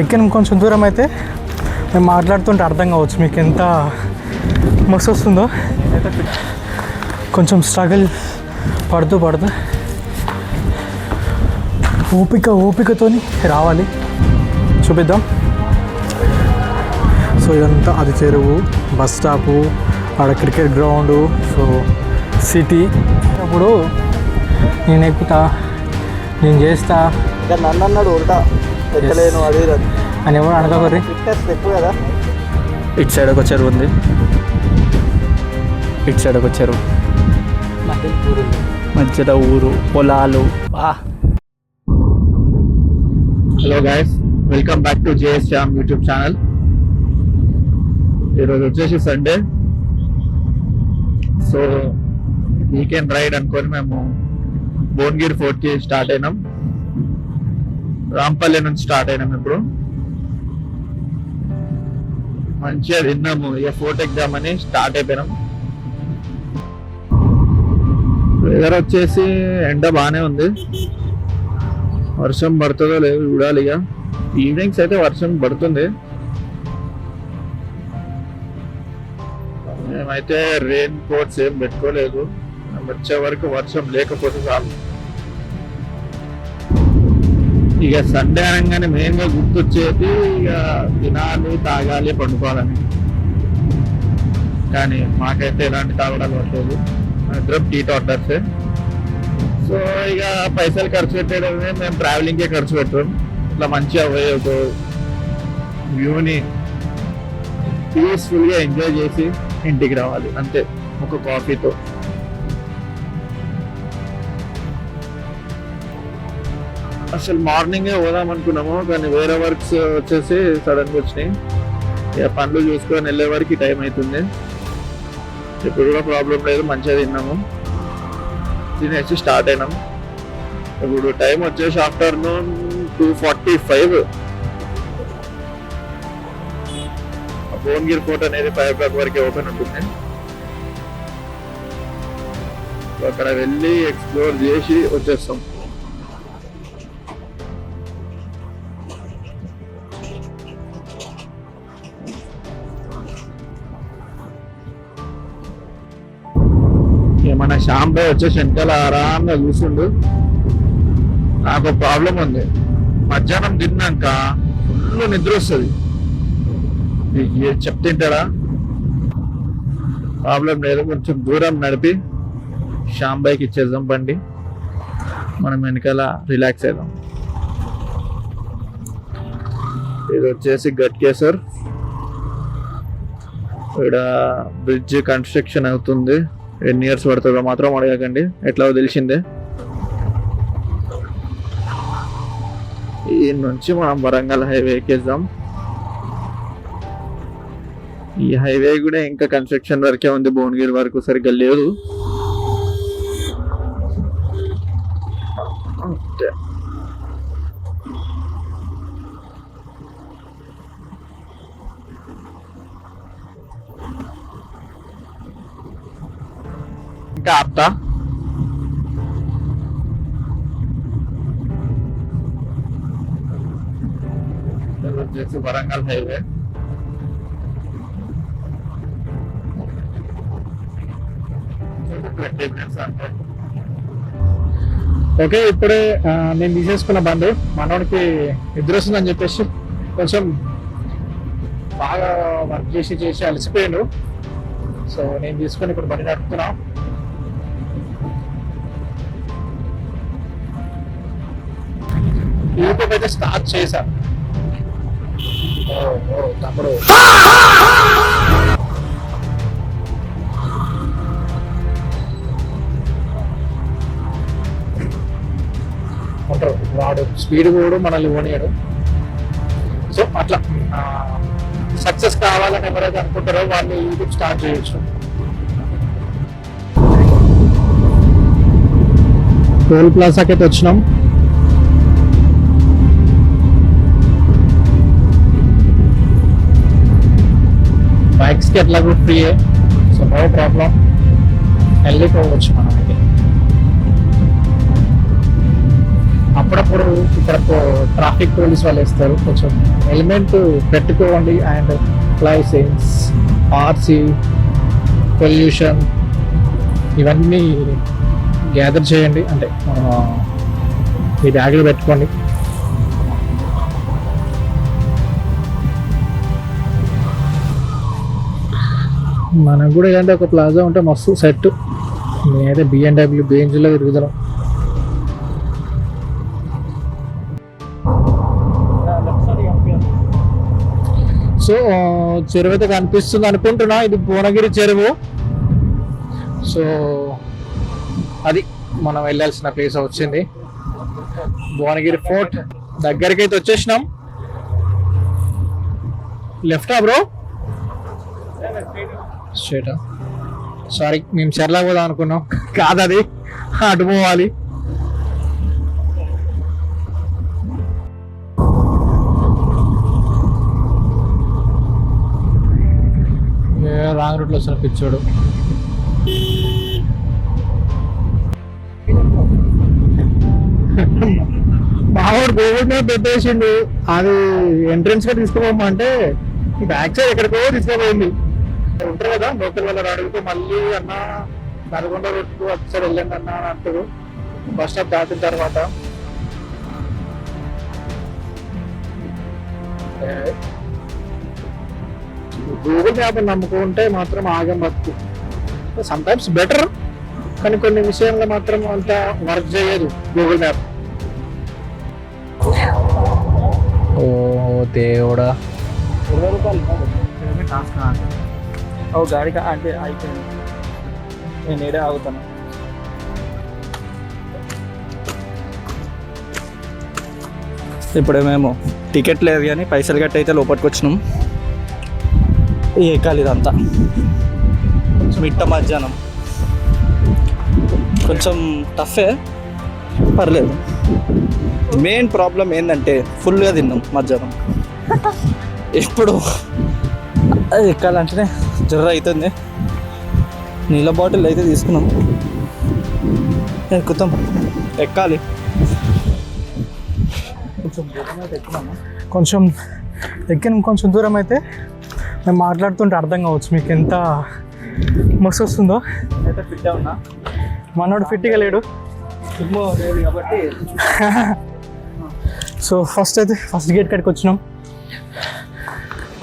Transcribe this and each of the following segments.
ఎక్కిన కొంచెం దూరం అయితే మేము మాట్లాడుతుంటే అర్థం కావచ్చు మీకు ఎంత మస్తు వస్తుందో. కొంచెం స్ట్రగుల్ పడుతూ ఓపికతోని రావాలి. చూపిద్దాం. సో ఇదంతా అది చెరువు, బస్ స్టాపు, ఆడ క్రికెట్ గ్రౌండు, సో సిటీ. అప్పుడు నేను ఎక్కుతా, నేను చేస్తా, నన్ను అన్నాడు ఉల్టా ఎక్కలేను అది అని ఎవరు అనుకోకర్రి. ఫిట్నెస్ ఎక్కువ కదా. ఇటు సైడ్ ఒక చెరువు ఉంది, ఇటు సైడ్ ఒక చెరువు, మధ్యలో ఊరు, పొలాలు. Hello guys, welcome back to JS Shyam YouTube channel. ఈరోజు వచ్చేసి సండే, సో వీకెండ్ రైడ్ అనుకొని మేము భువనగిరి ఫోర్ట్కి స్టార్ట్ అయినాం. రాంపల్లి నుంచి స్టార్ట్ అయినాం. ఇప్పుడు మంచిగా తిన్నాము, ఇక ఫోర్ట్ ఎగ్జామ్ స్టార్ట్ అయిపోయినాం. వెదర్ వచ్చేసి ఎండ బాగానే ఉంది, వర్షం పడుతుందో లేదో చూడాలి. ఇక ఈవినింగ్స్ అయితే వర్షం పడుతుంది. మేమైతే రెయిన్ కోట్స్ ఏం పెట్టుకోలేదు, వచ్చే వరకు వర్షం లేకపోతే చాలు. ఇక సండే అనగానే మెయిన్గా గుర్తొచ్చేది ఇక తినాలి, తాగాలి, పండుకోవాలని. కానీ మాకైతే ఎలాంటి తాగడాలు పట్టలేదు, ఇద్దరం టీ టాటర్సే. సో ఇక పైసలు ఖర్చు పెట్టేయడమే, మేము ట్రావెలింగ్కే ఖర్చు పెట్టాం. ఇట్లా మంచిగా పోయి ఒక వ్యూని పీస్ఫుల్గా ఎంజాయ్ చేసి ఇంటికి రావాలి అంతే, ఒక కాఫీతో. అసలు మార్నింగే పోదాం అనుకున్నాము, కానీ వేరే వర్క్స్ వచ్చేసి సడన్గా వచ్చినాయి. ఇక పనులు చూసుకొని వెళ్ళే వరకు టైం అవుతుంది. ఇప్పుడు కూడా ప్రాబ్లం లేదు, మంచిగా తిన్నాము, తినేసి స్టార్ట్ అయినాం. ఇప్పుడు టైం వచ్చేసి ఆఫ్టర్నూన్ 2:45. భువనగిరి ఫోర్ట్ అనేది 5 o'clock వరకు ఓపెన్ ఉంటుంది. అక్కడ వెళ్ళి ఎక్స్ప్లోర్ చేసి వచ్చేస్తాం. మన షాంబాయ్ వచ్చేసి వెనకాల ఆరాంగా కూర్చుండు. నాకు ప్రాబ్లం ఉంది, మధ్యాహ్నం తిన్నాక ఫుల్ నిద్ర వస్తుంది. చెప్తింటారా? ప్రాబ్లం లేదు, కొంచెం దూరం నడిపి షాంబాయ్కి ఇచ్చేద్దాం బండి, మనం వెనకాల రిలాక్స్ అవుదాం. ఇది వచ్చేసి గట్కేసర్. ఇక్కడ బ్రిడ్జ్ కన్స్ట్రక్షన్ అవుతుంది. ఎన్ని ఇయర్స్ పడుతుందో మాత్రం అడగకండి, ఎట్లా తెలిసిందే. ఈ నుంచి మనం వరంగల్ హైవే ఎక్కేద్దాం. ఈ హైవే కూడా ఇంకా కన్స్ట్రక్షన్ వరకే ఉంది, భువనగిరి వరకు సరిగ్గా లేదు. ఇంకా ఆపుతా. వచ్చేసి వరంగల్ హైవే. ఓకే, ఇప్పుడే నేను తీసేసుకున్న బండి. మనోడికి నిద్ర వస్తుందని చెప్పేసి కొంచెం బాగా వర్క్ చేసి అలసిపోయాడు. సో నేను తీసుకొని ఇప్పుడు బండి నడుపుతున్నా. యూట్యూబ్ అయితే స్టార్ట్ చేశా. తమ్ముడు ఉంటారు, వాడు స్పీడ్ కూడా మనల్ని ఓనియాడు. సో అట్లా సక్సెస్ కావాలని ఎవరైతే అనుకుంటారో వాళ్ళు యూట్యూబ్ స్టార్ట్ చేయొచ్చు. టోల్ ప్లాజాకి అయితే వచ్చినాం. బైక్స్కి ఎట్లాగో ఫ్రీయే, సో నో ప్రాబ్లం, వెళ్ళిపోవచ్చు మనం. అయితే అప్పుడప్పుడు ఇక్కడ ట్రాఫిక్ పోలీస్ వాళ్ళు వేస్తారు, కొంచెం హెల్మెట్ పెట్టుకోండి. అండ్ లైసెన్స్, ఆర్సీ, పొల్యూషన్ ఇవన్నీ గ్యాదర్ చేయండి, అంటే ఈ బ్యాగ్లో పెట్టుకోండి. మనకు కూడా ఇలాంటి ఒక ప్లాజా ఉంటే మస్తు సెట్. నేనైతే BMW బేంజ్లో తిరుగుతాను. సో చెరువు అయితే కనిపిస్తుంది అనుకుంటున్నా, ఇది భువనగిరి చెరువు. సో అది మనం వెళ్ళాల్సిన ప్లేస్ వచ్చింది, భువనగిరి ఫోర్ట్ దగ్గరికి అయితే వచ్చేసినాం. లెఫ్టా బ్రో? స్ట్రైటా? సారీ, మేము చెర్లా పోదాం అనుకున్నాం, కాదది అటు పోవాలి. రాంగ్ రూట్లో వస్తున్న పిచ్చోడు. మావాడు గూగుల్ మ్యాప్ పెట్టేసిండు, అది ఎంట్రన్స్ గా తీసుకోమంటే బ్యాక్ సైడ్ ఎక్కడికో తీసుకోపోయింది. ఉంటారు కదా లోకల్ వాళ్ళ అడిగితే మళ్ళీ అన్న నల్గొండ రోడ్డు అటు సైడ్ వెళ్ళండి అన్న అని అంటారు. బస్ స్టాప్ దాటిన తర్వాత గూగుల్ మ్యాప్ నమ్ముకుంటే మాత్రం ఆగం బతుకు. సమ్టైమ్స్ బెటర్, కానీ కొన్ని విషయంలో మాత్రం అంత వర్క్ చేయదు గూగుల్ మ్యాప్. ఓ దేవుడా, 20 రూపాయలు టాస్క్ ఓ గాడికి అంటే అయిపోయింది. నేను ఏడే ఆగుతాను. ఇప్పుడు మేము టికెట్ లేదు కానీ పైసలు గట్టి అయితే లోపలికి వచ్చినాం. ఎక్కాలి ఇదంతా మిట్ట మధ్యాహ్నం, కొంచెం టఫే, పర్లేదు. మెయిన్ ప్రాబ్లం ఏంటంటే ఫుల్గా తిన్నాం మధ్యాహ్నం. ఎప్పుడు ఎక్కాలంటేనే జర్ర అవుతుంది. నీళ్ళ బాటిల్ అయితే తీసుకున్నాం, ఎక్కుతాం, ఎక్కాలి. కొంచెం ఎక్కిన కొంచెం దూరం అయితే మేము మాట్లాడుతుంటే అర్థం కావచ్చు మీకు ఎంత మస్తు వస్తుందో. అయితే ఫిట్ ఉన్నా, మనోడు ఫిట్గా లేడు లేదు కాబట్టి. సో ఫస్ట్ గేట్ కాడికి వచ్చినాం.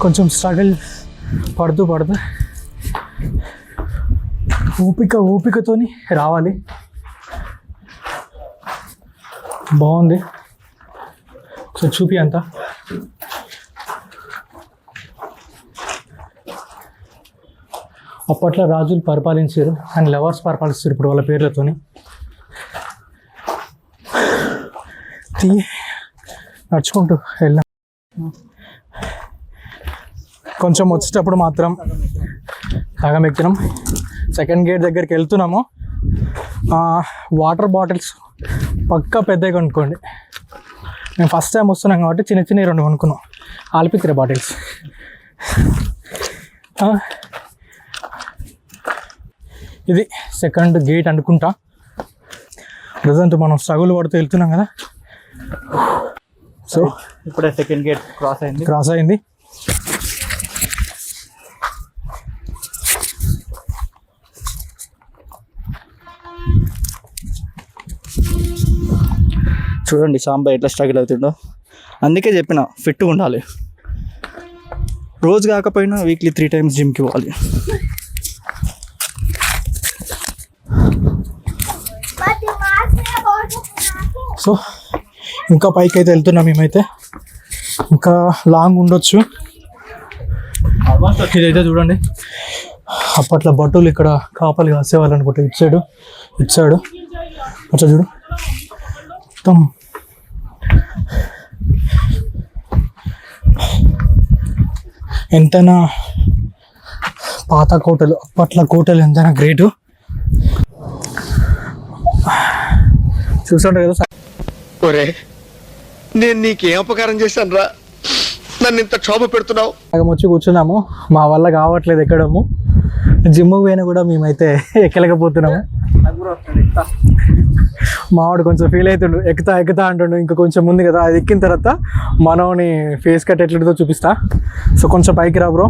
కొంచెం స్ట్రగుల్ పడుతూ ఓపికతోని రావాలి. బాగుంది, ఒకసారి చూపి అంతా. అప్పట్లో రాజులు పరిపాలించారు అండ్ లవర్స్ పరిపాలిస్తారు ఇప్పుడు వాళ్ళ పేర్లతోని. నడుచుకుంటూ వెళ్ళాం. కొంచెం వచ్చేటప్పుడు మాత్రం సగం ఎక్కినాం. సెకండ్ గేట్ దగ్గరికి వెళ్తున్నాము. వాటర్ బాటిల్స్ పక్కా పెద్దగా కొనుక్కోండి. మేము ఫస్ట్ టైం వస్తున్నాం కాబట్టి చిన్న 2 కొనుక్కున్నాం, ఆల్పిత్రే బాటిల్స్. ఇది సెకండ్ గేట్ అనుకుంటా. ప్రజెంట్ మనం స్ట్రగుల్ పడుతూ వెళ్తున్నాం కదా. సో ఇప్పుడే సెకండ్ గేట్ క్రాస్ అయింది. చూడండి సాంబా ఎట్లా స్ట్రగుల్ అవుతుండో. అందుకే చెప్పిన ఫిట్గా ఉండాలి, రోజు కాకపోయినా వీక్లీ 3 times జిమ్కి పోవాలి. సో ఇంకా పైకి అయితే వెళ్తున్నాం మేమైతే, ఇంకా లాంగ్ ఉండొచ్చు. ఇదైతే చూడండి, అప్పట్లో బట్టలు ఇక్కడ కాపలు కాసేవాళ్ళు అనుకుంటా. ఇటు సైడు అట్లా చూడు, మొత్తం ఎంతైనా పాత కోటలు, అప్పట్లో కోటలు ఎంతైనా గ్రేటు. చూస్తుంటారు కదా. ఒరే, నేను నీకేం అపకారం చేశాను రా, నన్ను ఇంత క్షోభ పెడుతున్నావు. సగం వచ్చి కూర్చున్నాము, మా వల్ల కావట్లేదు ఎక్కడము. జిమ్కి పోయినా కూడా మేమైతే ఎక్కలేకపోతున్నాము. మావాడు కొంచెం ఫీల్ అవుతుండు, ఎక్కుతా అంటుండు. ఇంకా కొంచెం ముందు కదా, అది ఎక్కిన తర్వాత మనోని ఫేస్ కట్ ఎట్లుంటుందో చూపిస్తా. సో కొంచెం పైకి రా బ్రో.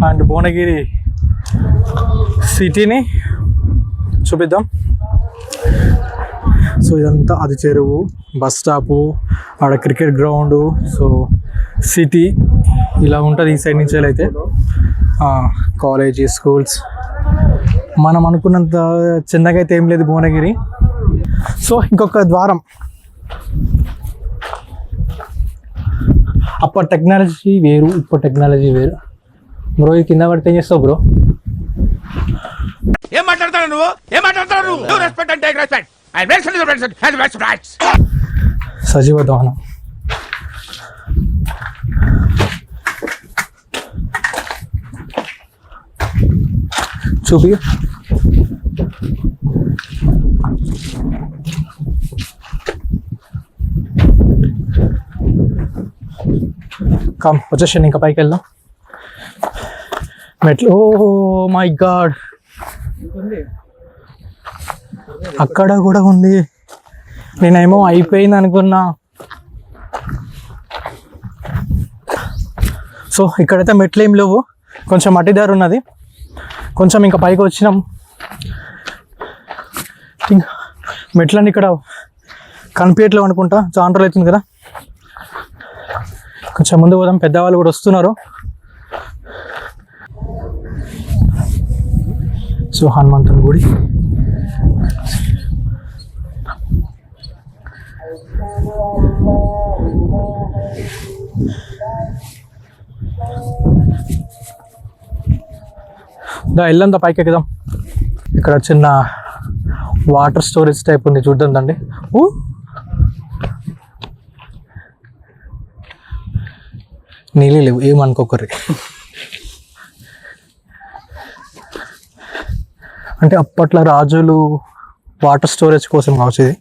అండ్ భువనగిరి సిటీని చూపిద్దాం. సో ఇదంతా అది చెరువు, బస్ స్టాపు, ఆడ క్రికెట్ గ్రౌండు, సో సిటీ ఇలా ఉంటుంది ఈ సైడ్ నుంచి అయితే. College, schools. మనం అనుకున్నంత చిన్నగా అయితే ఏం లేదు భువనగిరి. సో ఇంకొక ద్వారం. అప్పటి టెక్నాలజీ వేరు, ఇప్పుడు టెక్నాలజీ వేరు. బ్రో ఇది కింద పడితే ఏం చేస్తావు బ్రో? ఏం మాట్లాడతావు నువ్వు? Respect and take respect. I respect rights. సజీవ దహనం. చూపి. కమ్ వచ్చేసాను, ఇంకా పైకి వెళ్దాం. మెట్లు. ఓ మై గాడ్, అక్కడ కూడా ఉంది. నేనేమో అయిపోయింది అనుకున్నా. సో ఇక్కడైతే మెట్లు ఏం లేవు, కొంచెం మట్టి దారి ఉన్నది. కొంచెం ఇంకా పైకి వచ్చినాం. మెట్లన్నీ ఇక్కడ కనిపించట్లేవు అనుకుంటా, చాలా రోజులు అవుతుంది కదా. కొంచెం ముందు పోదాం, పెద్దవాళ్ళు కూడా వస్తున్నారు. సో హనుమంతుని గుడి. ఇల్లంతా పైకి ఎక్కుదాం. ఇక్కడ చిన్న వాటర్ స్టోరేజ్ టైప్ ఉంది, చూద్దాం దండి. నీళ్ళు లేవు, ఏమనుకోకర్రి. అంటే అప్పట్లో రాజులు వాటర్ స్టోరేజ్ కోసం కావచ్చేది.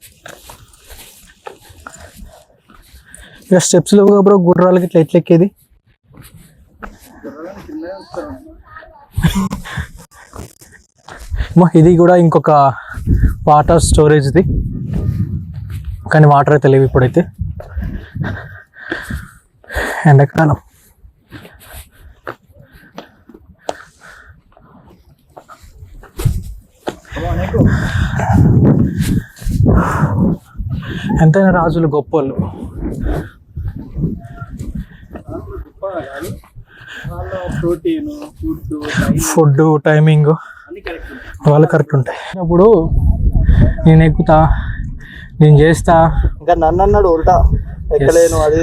ఇక స్టెప్స్ లేవు బ్రో, గుర్రాలకి ఇట్లా ఎట్లా ఎక్కేది? ఇది కూడా ఇంకొక వాటర్ స్టోరేజ్ది, కానీ వాటర్ అయితే లేవు ఇప్పుడైతే, ఎండాకాలం. ఎంతైనా రాజులు గొప్పలు. ఫుడ్ టైమింగ్ వాళ్ళు కరెక్ట్ ఉంటాయి. అప్పుడు నేను ఎక్కుతా, నేను చేస్తా, ఇంకా నన్ను అన్నాడు ఉల్టా ఎక్కలేను అది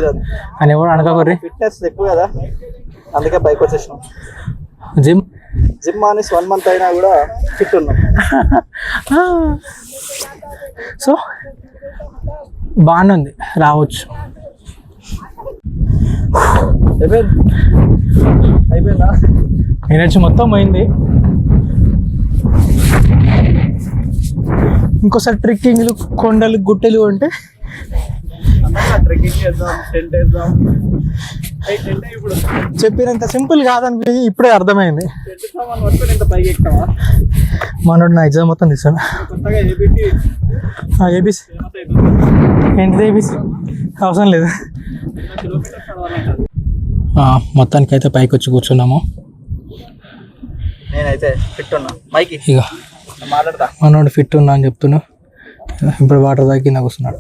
అని ఎవరు అనకపోర్రి. ఫిట్నెస్ ఎక్కువ కదా, అందుకే బైక్ వచ్చేసినాం. జిమ్ మానేసి 1 month అయినా కూడా ఫిట్ ఉన్నాం. సో బాగానే ఉంది, రావచ్చు. అయిపోయిందా? ఎనర్జీ మొత్తం పోయింది. ఇంకోసారి ట్రెక్కింగ్లు, కొండలు, గుట్టలు అంటే ట్రెక్కింగ్ చేద్దాం, టెంట్ వేద్దాం. ఇప్పుడు చెప్పినంత సింపుల్ కాదని ఇప్పుడే అర్థమైంది. టెంట్ సామాన్ పట్టుకొని ఇంత పైకి ఎక్కుతావా? మనోడు నా ఎగ్జామ్ మొత్తం తీసాను. కొత్తగా ఏబిసి ఏబిసి ఏంటిది? ఏబిసి అవసరం లేదు. మొత్తానికి అయితే పైకి వచ్చి కూర్చున్నాము. నేనైతే ఫిట్ ఉన్నా. మైకి ఇక మాట్లాడతా. మనోడు ఫిట్ ఉన్నా అని చెప్తున్నా. ఇప్పుడు వాటర్ తాగి నాకు వస్తున్నాడు.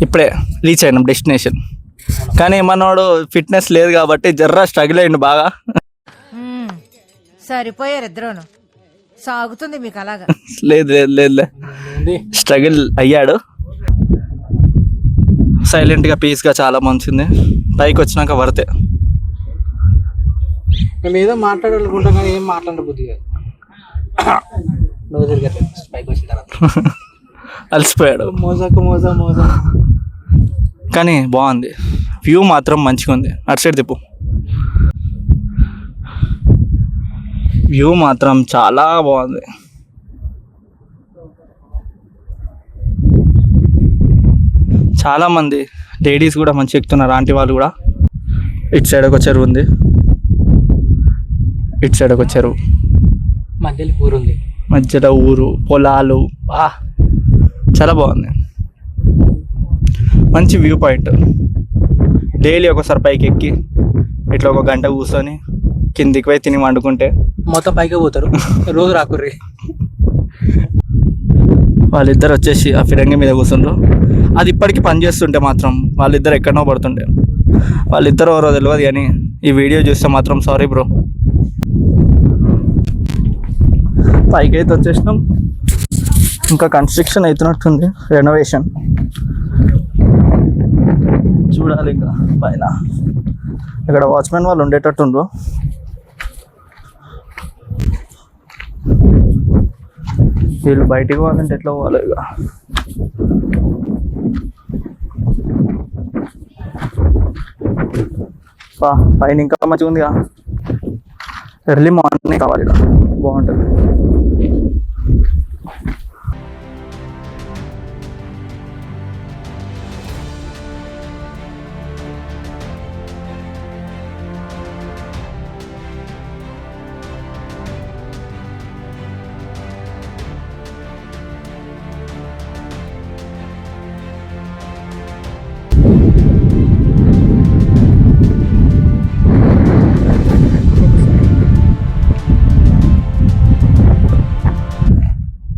ఇప్పుడే రీచ్ అయినాం డెస్టినేషన్, కానీ మనోడు ఫిట్నెస్ లేదు కాబట్టి జర్రా స్ట్రగుల్ అయ్యిండు బాగా. సరిపోయారు ఇద్దరును, సాగుతుంది మీకు అలాగా. లేదు లేదు లేదు స్ట్రగుల్ అయ్యాడు. సైలెంట్గా పీస్గా చాలా మంచిది. పైకి వచ్చినాక వర్తే. మేము ఏదో మాట్లాడాలనుకుంటాం కానీ ఏం మాట్లాడబుద్ది కాదు. పైకి వచ్చిన తర్వాత అలసిపోయాడు. మోజా కానీ బాగుంది, వ్యూ మాత్రం మంచిగా ఉంది. అటు సైడ్ తిప్పు. వ్యూ మాత్రం చాలా బాగుంది. చాలామంది లేడీస్ కూడా మంచిగా ఎక్కుతున్నారు, ఆంటీ వాళ్ళు కూడా. ఇటు సైడ్ ఒక చెరువు ఉంది, ఇటు సైడ్ ఒక చెరువు, మధ్యలో ఊరుంది. మధ్యలో ఊరు, పొలాలు, చాలా బాగుంది. మంచి వ్యూ పాయింట్. డైలీ ఒకసారి పైకి ఎక్కి ఇట్లా ఒక గంట కూర్చొని కిందికి పోయి తిని వండుకుంటే మొత్తం పైకి పోతారు. రోజు రాకుర్రి. వాళ్ళిద్దరు వచ్చేసి ఆ ఫిరంగి మీద కూర్చుండ్రు. అది ఇప్పటికీ పనిచేస్తుంటే మాత్రం వాళ్ళిద్దరు ఎక్కడనో పడుతుండే. వాళ్ళిద్దరు ఎవరో తెలియదు, కానీ ఈ వీడియో చూస్తే మాత్రం సారీ బ్రో. పైకి అయితే వచ్చేసినాం. ఇంకా కన్స్ట్రక్షన్ అవుతున్నట్టుంది, రెనోవేషన్. చూడాలి ఇంకా పైన. ఇక్కడ వాచ్మెన్ వాళ్ళు ఉండేటట్టుండ్రు. వీళ్ళు బయటికి పోవాలంటే ఎట్లా పోవాలి ఇక. పైన ఇంకా మంచిగా ఉందిగా. ఎర్లీ మార్నింగ్ కావాలి, ఇక బాగుంటుంది.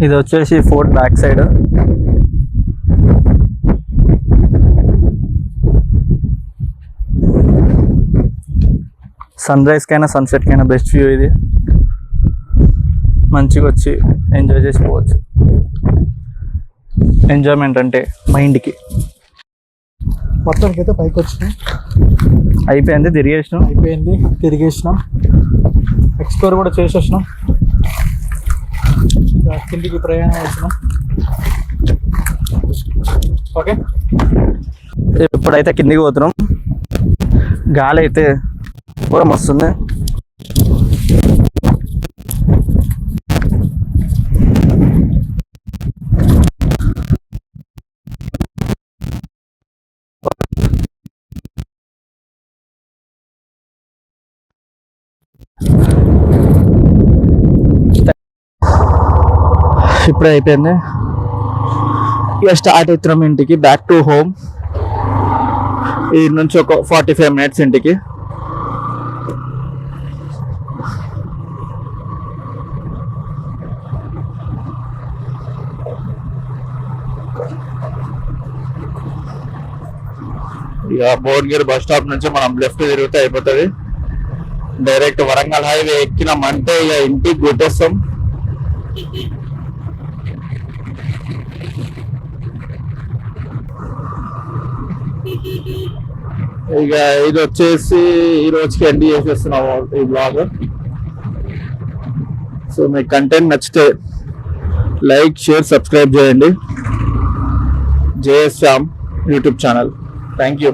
ఇది వచ్చేసి fort back side. Sunrise కైనా సన్సెట్ కైనా బెస్ట్ వ్యూ ఇది. మంచిగా వచ్చి ఎంజాయ్ చేసుకోవచ్చు. ఎంజాయ్మెంట్ అంటే మైండ్కి. మొత్తానికి అయితే పైకి వచ్చినాం, అయిపోయింది, తిరిగేసినాం, ఎక్స్ప్లోర్ కూడా చేసేసినాం. కిందికి ప్రయాణం అవుతున్నాం. ఓకే, ఇప్పుడైతే కిందికి పోతున్నాం. గాలి అయితే కూడా మస్తుంది. ఇప్పుడే అయిపోయింది. ఇక స్టార్ట్ అవుతున్నాం ఇంటికి, బ్యాక్ టు హోమ్. ఈ నుంచి ఒక 45 minutes ఇంటికి. ఇక భువనగిరి బస్ స్టాప్ నుంచి మనం లెఫ్ట్ తిరిగితే అయిపోతుంది. డైరెక్ట్ వరంగల్ హైవే ఎక్కినామంటే ఇక ఇంటికి గుట్టేస్తాం. ఇక ఇది వచ్చేసి ఈ రోజుకి ఎండ్ చేసేస్తున్నాము ఈ బ్లాగ్. సో మీకు కంటెంట్ నచ్చితే లైక్, షేర్, సబ్స్క్రైబ్ చేయండి. JS Shyam YouTube channel. Thank you.